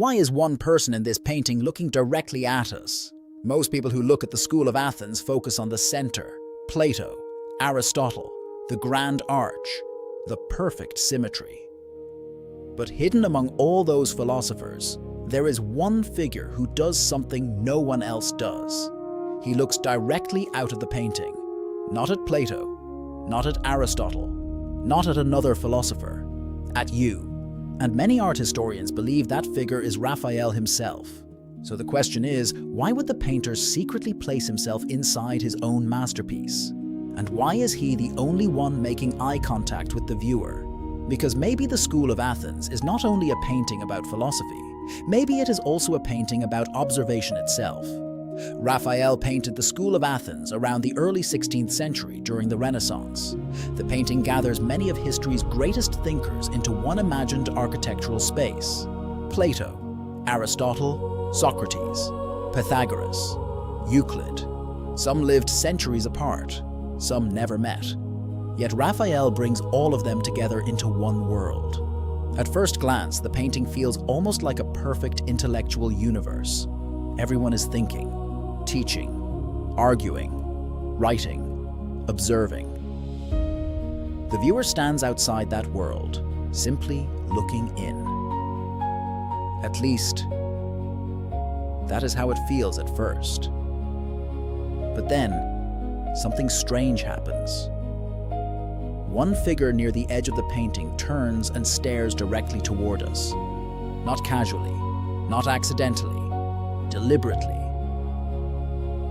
Why is one person in this painting looking directly at us? Most people who look at the School of Athens focus on the center, Plato, Aristotle, the grand arch, the perfect symmetry. But hidden among all those philosophers, there is one figure who does something no one else does. He looks directly out of the painting, not at Plato, not at Aristotle, not at another philosopher, at you. And many art historians believe that figure is Raphael himself. So the question is, why would the painter secretly place himself inside his own masterpiece? And why is he the only one making eye contact with the viewer? Because maybe the School of Athens is not only a painting about philosophy, maybe it is also a painting about observation itself. Raphael painted the School of Athens around the early 16th century during the Renaissance. The painting gathers many of history's greatest thinkers into one imagined architectural space. Plato, Aristotle, Socrates, Pythagoras, Euclid. Some lived centuries apart, some never met. Yet Raphael brings all of them together into one world. At first glance, the painting feels almost like a perfect intellectual universe. Everyone is thinking, teaching, arguing, writing, observing. The viewer stands outside that world, simply looking in. At least, that is how it feels at first. But then, something strange happens. One figure near the edge of the painting turns and stares directly toward us. Not casually, not accidentally, deliberately.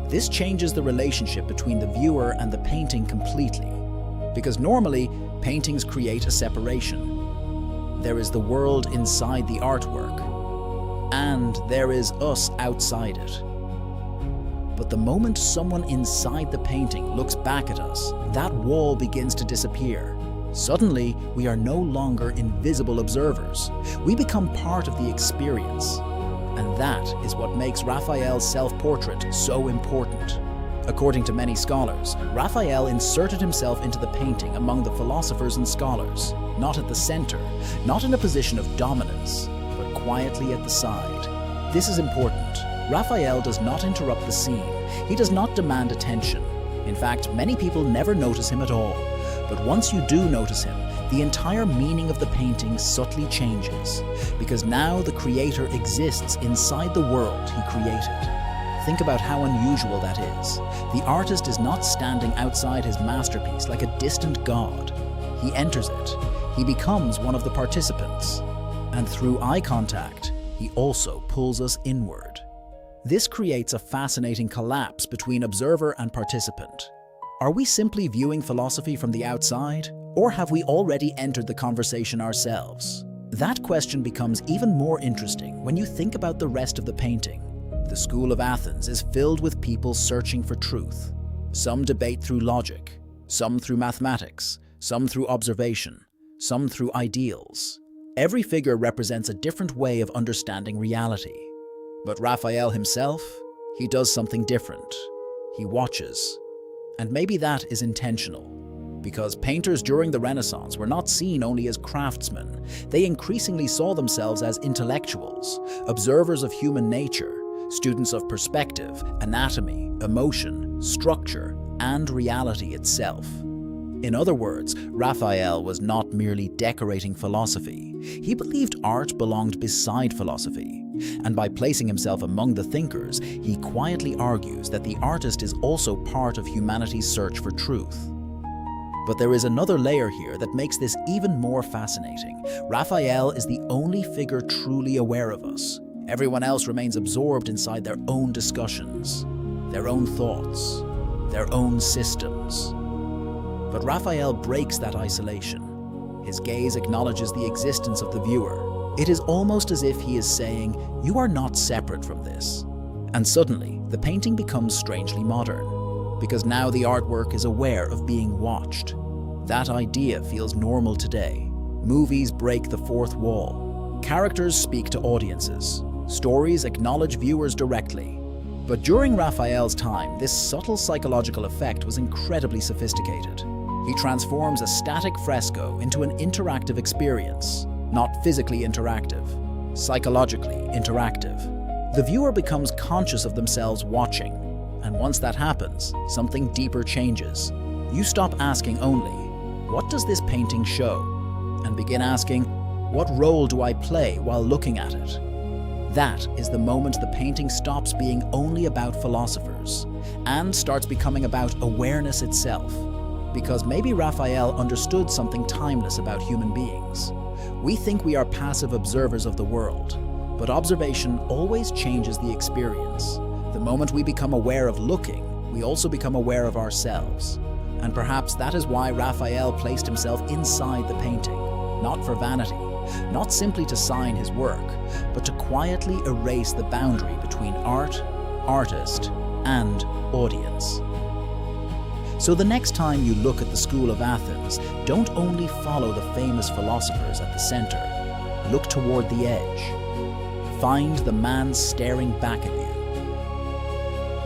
This changes the relationship between the viewer and the painting completely, because normally, paintings create a separation. There is the world inside the artwork, and there is us outside it. But the moment someone inside the painting looks back at us, that wall begins to disappear. Suddenly, we are no longer invisible observers. We become part of the experience. And that is what makes Raphael's self-portrait so important. According to many scholars, Raphael inserted himself into the painting among the philosophers and scholars, not at the center, not in a position of dominance, but quietly at the side. This is important. Raphael does not interrupt the scene. He does not demand attention. In fact, many people never notice him at all. But once you do notice him, the entire meaning of the painting subtly changes, because now the creator exists inside the world he created. Think about how unusual that is. The artist is not standing outside his masterpiece like a distant god. He enters it. He becomes one of the participants. And through eye contact, he also pulls us inward. This creates a fascinating collapse between observer and participant. Are we simply viewing philosophy from the outside, or have we already entered the conversation ourselves? That question becomes even more interesting when you think about the rest of the painting. The School of Athens is filled with people searching for truth. Some debate through logic, some through mathematics, some through observation, some through ideals. Every figure represents a different way of understanding reality. But Raphael himself, he does something different. He watches. And maybe that is intentional. Because painters during the Renaissance were not seen only as craftsmen. They increasingly saw themselves as intellectuals, observers of human nature, students of perspective, anatomy, emotion, structure, and reality itself. In other words, Raphael was not merely decorating philosophy. He believed art belonged beside philosophy. And by placing himself among the thinkers, he quietly argues that the artist is also part of humanity's search for truth. But there is another layer here that makes this even more fascinating. Raphael is the only figure truly aware of us. Everyone else remains absorbed inside their own discussions, their own thoughts, their own systems. But Raphael breaks that isolation. His gaze acknowledges the existence of the viewer. It is almost as if he is saying, "You are not separate from this." And suddenly, the painting becomes strangely modern, because now the artwork is aware of being watched. That idea feels normal today. Movies break the fourth wall. Characters speak to audiences. Stories acknowledge viewers directly. But during Raphael's time, this subtle psychological effect was incredibly sophisticated. He transforms a static fresco into an interactive experience, not physically interactive, psychologically interactive. The viewer becomes conscious of themselves watching, and once that happens, something deeper changes. You stop asking only, "What does this painting show?" and begin asking, "What role do I play while looking at it?" That is the moment the painting stops being only about philosophers and starts becoming about awareness itself. Because maybe Raphael understood something timeless about human beings. We think we are passive observers of the world, but observation always changes the experience. The moment we become aware of looking, we also become aware of ourselves. And perhaps that is why Raphael placed himself inside the painting, not for vanity, not simply to sign his work, but to quietly erase the boundary between art, artist, and audience. So the next time you look at the School of Athens, don't only follow the famous philosophers at the center. Look toward the edge. Find the man staring back at you.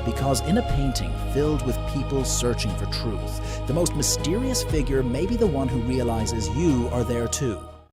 Because in a painting filled with people searching for truth, the most mysterious figure may be the one who realizes you are there too.